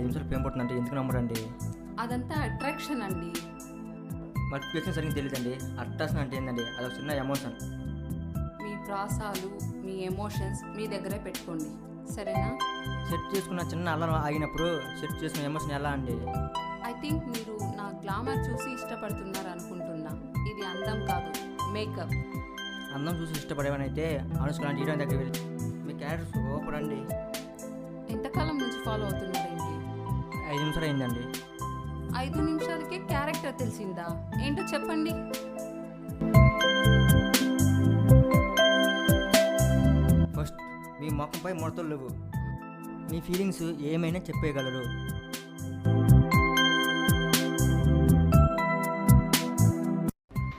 నిమిషాలు ఫేమ్ పడుతుందంటే ఎందుకు నమ్మరండి? అదంతా అట్రాక్షన్ అండి. మరి క్వశ్చన్ సరిగ్గా తెలియదండి. అట్రాక్షన్ అంటే ఏంటండి? అదొక చిన్న ఎమోషన్. మీ ప్రాసాలు, మీ ఎమోషన్స్ మీ దగ్గరే పెట్టుకోండి, సరేనా? సెట్ చేసుకున్న చిన్న అల్లం ఆగినప్పుడు సెట్ చేసుకున్న ఎమోషన్ ఎలా అండి? ఐ థింక్ మీరు నా గ్లామర్ చూసి ఇష్టపడుతున్నారు అనుకుంటున్నా. ఇది అందం కాదు, మేకప్. అందం చూసి ఇష్టపడేవని అయితే అనుష్క లాంటి హీరోయిన్ దగ్గర వెళ్ళి మీ క్యారెక్టర్ సూపర్ అండి. ఎంతకాలం నుంచి ఫాలో అవుతున్నారేంటి? 5 నిమిషాలు అయిందండి. 5 నిమిషాలకే క్యారెక్టర్ తెలిసిందా? ఏంటో చెప్పండి. ఫస్ట్ మీ ముఖంపై ముడతలు లేవు. మీ ఫీలింగ్స్ ఏమైనా చెప్పేయగలరు.